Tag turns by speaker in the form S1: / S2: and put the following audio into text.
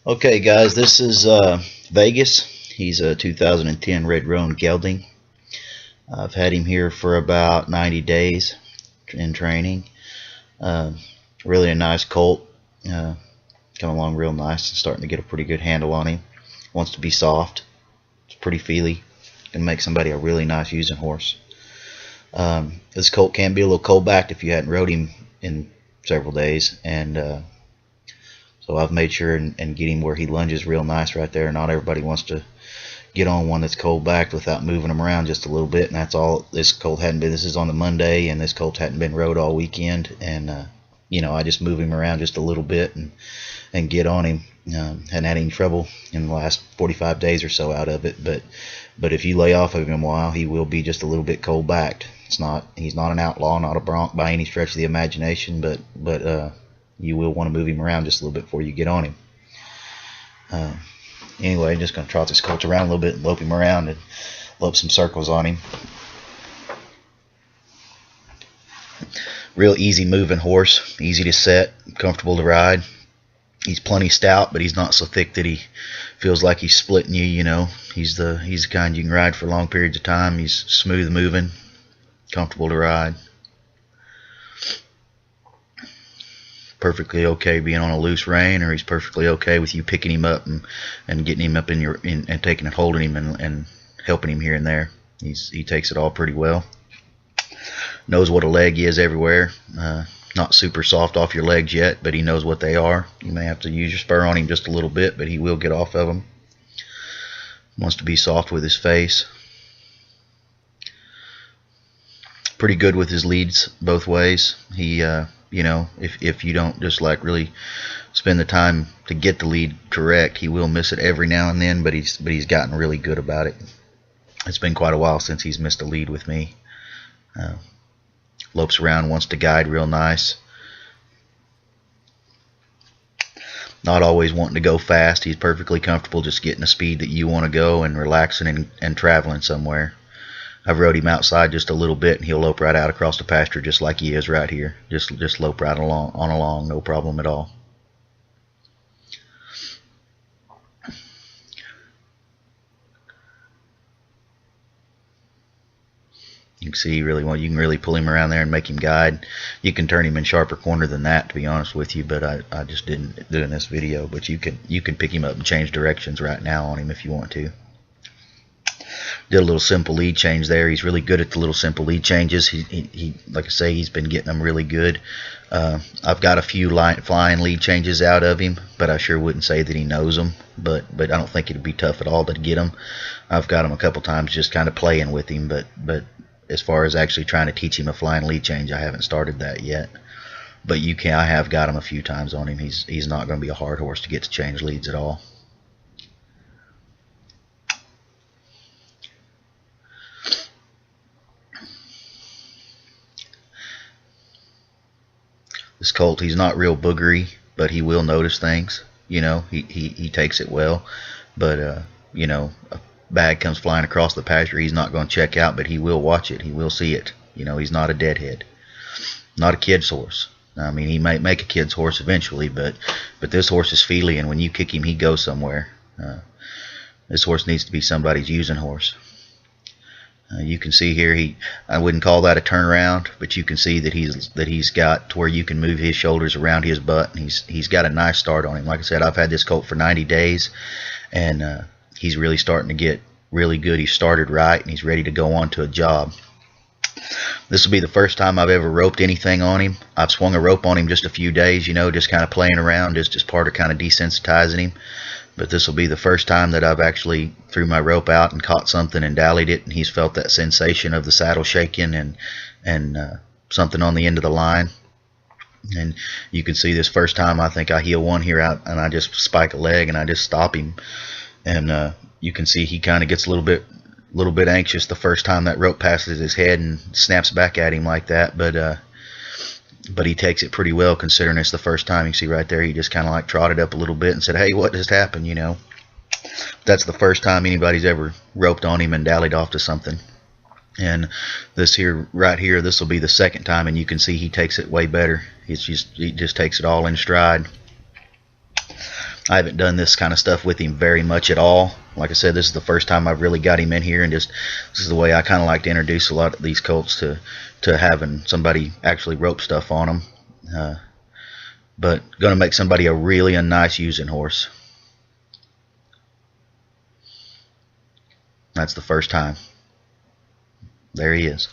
S1: Okay, guys, this is Vegas. He's a 2010 Red Roan Geilding. I've had him here for about 90 days in training. Uh, Really a nice colt. Coming along real nice and starting to get a pretty good handle on him. Wants to be soft. It's pretty feely. Can make somebody a really nice using horse. This colt can be a little cold-backed if you hadn't rode him in several days, and so I've made sure and get him where he lunges real nice right there. Not everybody wants to get on one that's cold backed without moving them around just a little bit, and that's all. This colt hadn't been. This is on the Monday, and this colt hadn't been rode all weekend, and I just move him around just a little bit and get on him. Hadn't had any trouble in the last 45 days or so out of it, but if you lay off of him a while, he will be just a little bit cold backed. He's not an outlaw, not a bronc by any stretch of the imagination, but you will want to move him around just a little bit before you get on him. Anyway, I'm just going to trot this colt around a little bit and lope him around and lope some circles on him. Real easy moving horse, easy to set, comfortable to ride. He's plenty stout, but he's not so thick that he feels like he's splitting you. He's the kind you can ride for long periods of time. He's smooth moving, comfortable to ride. Perfectly okay being on a loose rein, or he's perfectly okay with you picking him up and getting him up and taking and holding him and helping him here and there. He takes it all pretty well. Knows what a leg is everywhere. Not super soft off your legs yet, but he knows what they are. You may have to use your spur on him just a little bit, but he will get off of them. Wants to be soft with his face. Pretty good with his leads both ways. He if you don't just like really spend the time to get the lead correct, he will miss it every now and then, but he's gotten really good about it. It's been quite a while since he's missed a lead with me. Lopes around, wants to guide real nice. Not always wanting to go fast. He's perfectly comfortable just getting the speed that you want to go and relaxing and traveling somewhere. I've rode him outside just a little bit, and he'll lope right out across the pasture just like he is right here. Just lope right along, no problem at all. You can see you can really pull him around there and make him guide. You can turn him in sharper corner than that, to be honest with you, but I just didn't do it in this video. But you can pick him up and change directions right now on him if you want to. Did a little simple lead change there. He's really good at the little simple lead changes. He like I say, he's been getting them really good. I've got a few flying lead changes out of him, but I sure wouldn't say that he knows them. But I don't think it'd be tough at all to get him. I've got him a couple times just kind of playing with him, but as far as actually trying to teach him a flying lead change, I haven't started that yet. But I have got him a few times on him. He's not going to be a hard horse to get to change leads at all. This colt, he's not real boogery, but he will notice things. He takes it well. But a bag comes flying across the pasture, he's not going to check out, but he will watch it. He will see it. He's not a deadhead. Not a kid's horse. I mean, he might make a kid's horse eventually, but this horse is feely, and when you kick him, he goes somewhere. This horse needs to be somebody's using horse. You can see here, I wouldn't call that a turnaround, but you can see that he's got to where you can move his shoulders around his butt, and he's got a nice start on him. Like I said, I've had this colt for 90 days, and he's really starting to get really good. He started right, and he's ready to go on to a job. This will be the first time I've ever roped anything on him. I've swung a rope on him just a few days, just kind of playing around, just part of kind of desensitizing him. But this will be the first time that I've actually threw my rope out and caught something and dallied it, and he's felt that sensation of the saddle shaking and something on the end of the line. And you can see this first time I think I heel one here out, and I just spike a leg and I just stop him. And you can see he kind of gets a little bit anxious the first time that rope passes his head and snaps back at him like that. But he takes it pretty well, considering it's the first time. You see right there, he just kind of like trotted up a little bit and said, "Hey, what just happened?" That's the first time anybody's ever roped on him and dallied off to something. And this here, right here, this will be the second time, and you can see he takes it way better. He just takes it all in stride. I haven't done this kind of stuff with him very much at all. Like I said, this is the first time I've really got him in here, and just this is the way I kind of like to introduce a lot of these colts to having somebody actually rope stuff on them. But going to make somebody a really a nice using horse. That's the first time. There he is.